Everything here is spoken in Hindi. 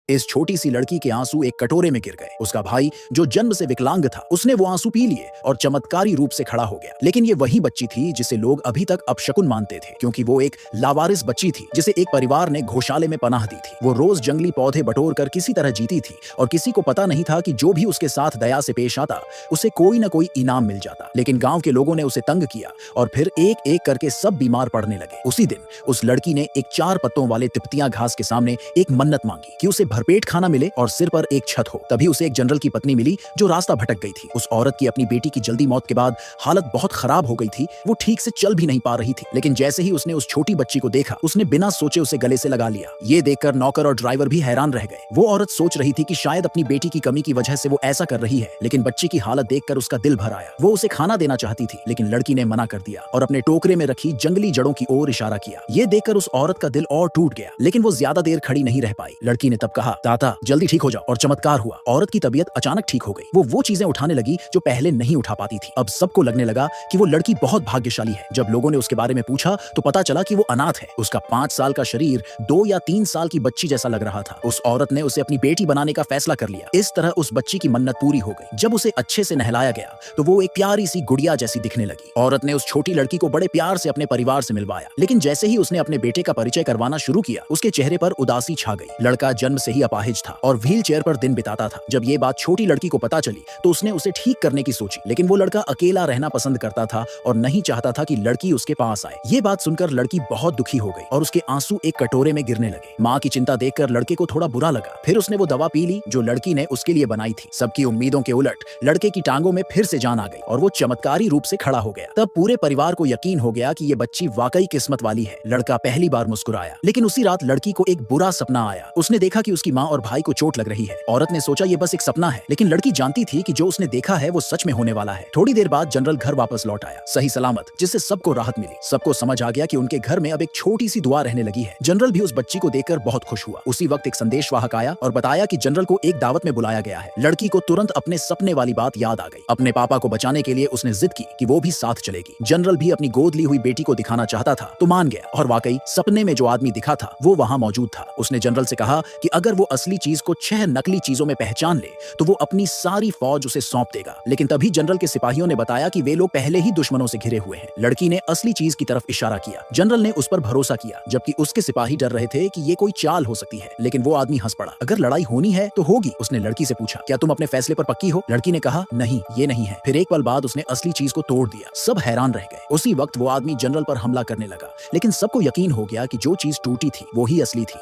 इस छोटी सी लड़की के आंसू एक कटोरे में गिर गए। उसका भाई जो जन्म से विकलांग था, उसने वो आंसू पी लिए और चमत्कारी रूप से खड़ा हो गया। लेकिन ये वही बच्ची थी जिसे लोग अभी तक अपशकुन मानते थे, क्योंकि वो एक लावारिस बच्ची थी जिसे एक परिवार ने घोषाले में पनाह दी थी। वो रोज जंगली पौधे बटोर कर किसी तरह जीती थी और किसी को पता नहीं था कि जो भी उसके साथ दया से पेश आता उसे कोई न कोई इनाम मिल जाता। लेकिन गांव के लोगों ने उसे तंग किया और फिर एक एक करके सब बीमार पड़ने लगे। उसी दिन उस लड़की ने एक 4 पत्तों वाले तिपतिया घास के सामने एक मन्नत मांगी कि उसे भरपेट खाना मिले और सिर पर एक छत हो। तभी उसे एक जनरल की पत्नी मिली जो रास्ता भटक गई थी। उस औरत की अपनी बेटी की जल्दी मौत के बाद हालत बहुत खराब हो गई थी। वो ठीक से चल भी नहीं पा रही थी। लेकिन जैसे ही उसने उस छोटी बच्ची को देखा, उसने बिना सोचे उसे गले से लगा लिया। ये देखकर नौकर और ड्राइवर भी हैरान रह गए। वो औरत सोच रही थी कि शायद अपनी बेटी की कमी की वजह से वो ऐसा कर रही है, लेकिन बच्ची की हालत देखकर उसका दिल भर आया। वो उसे खाना देना चाहती थी, लेकिन लड़की ने मना कर दिया और अपने टोकरे में रखी जंगली जड़ों की ओर इशारा किया। ये देखकर उस औरत का दिल और टूट गया, लेकिन वो ज्यादा देर खड़ी नहीं रह पाई। लड़की ने तब कहा, ताता जल्दी ठीक हो जाओ, और चमत्कार हुआ। औरत की तबीयत अचानक ठीक हो गई। वो चीजें उठाने लगी जो पहले नहीं उठा पाती थी। अब सबको लगने लगा कि वो लड़की बहुत भाग्यशाली है। जब लोगों ने उसके बारे में पूछा तो पता चला कि वो अनाथ है। उसका 5 साल का शरीर 2 या 3 साल की बच्ची जैसा लग रहा था। उस औरत ने उसे अपनी बेटी बनाने का फैसला कर लिया। इस तरह उस बच्ची की मन्नत पूरी हो गई। जब उसे अच्छे से नहलाया गया तो वो एक प्यारी सी गुड़िया जैसी दिखने लगी। औरत ने उस छोटी लड़की को बड़े प्यार से अपने परिवार से मिलवाया। लेकिन जैसे ही उसने अपने बेटे का परिचय करवाना शुरू किया, उसके चेहरे पर उदासी छा गई। लड़का जन्म से ही अपाहिज था और व्हील चेयर पर दिन बिताता था। जब ये बात छोटी लड़की को पता चली तो उसने उसे ठीक करने की सोची, लेकिन वो लड़का अकेला रहना पसंद करता था और नहीं चाहता था कि लड़की उसके पास आए। ये बात सुनकर लड़की बहुत दुखी हो गई और उसके आंसू एक कटोरे में गिरने लगे। माँ की चिंता देखकर लड़के को थोड़ा बुरा लगा। फिर उसने वो दवा पी ली जो लड़की ने उसके लिए बनाई थी। सबकी उम्मीदों के उलट लड़के की टांगों में फिर से जान आ गई और वो चमत्कारी रूप से खड़ा हो गया। तब पूरे परिवार को यकीन हो गया कि ये बच्ची वाकई किस्मत वाली है। लड़का पहली बार मुस्कुराया। लेकिन उसी रात लड़की को एक बुरा सपना आया। उसने देखा कि उसकी माँ और भाई को चोट लग रही है। औरत ने सोचा ये बस एक सपना है, लेकिन लड़की जानती थी कि जो उसने देखा है वो सच में होने वाला है। थोड़ी देर बाद जनरल घर वापस लौट आया, सही सलामत, जिससे सबको राहत मिली। सबको समझ आ गया कि उनके घर में अब एक छोटी सी दुआ रहने लगी है। जनरल भी उस बच्ची को देखकर बहुत खुश हुआ। उसी वक्त एक संदेशवाहक आया और बताया कि जनरल को एक दावत में बुलाया गया है। लड़की को तुरंत अपने सपने वाली बात याद आ गई। अपने पापा को बचाने के लिए उसने जिद की कि वो भी साथ चलेगी। जनरल भी अपनी गोद ली हुई बेटी को दिखाना चाहता था तो मान गया, और वाकई सपने में जो आदमी दिखा था वो वहां मौजूद था। उसने जनरल से कहा कि अगर वो असली चीज को 6 नकली चीजों में पहचान ले तो वो अपनी सारी फौज उसे सौंप देगा। लेकिन तभी जनरल के सिपाहियों ने बताया कि वे लोग पहले ही दुश्मनों से घिरे हुए हैं। लड़की ने असली चीज की तरफ इशारा किया। जनरल ने उस पर भरोसा किया, जबकि उसके सिपाही डर रहे थे कि ये कोई चाल हो सकती है। लेकिन वो आदमी हंस पड़ा। अगर लड़ाई होनी है तो होगी। उसने लड़की से पूछा, क्या तुम अपने फैसले पर पक्की हो? लड़की ने कहा, नहीं, ये नहीं है। फिर एक पल बाद उसने असली चीज को तोड़ दिया। सब हैरान रह गए। उसी वक्त वो आदमी जनरल पर हमला करने लगा, लेकिन सबको यकीन हो गया कि जो चीज टूटी थी वो ही असली थी।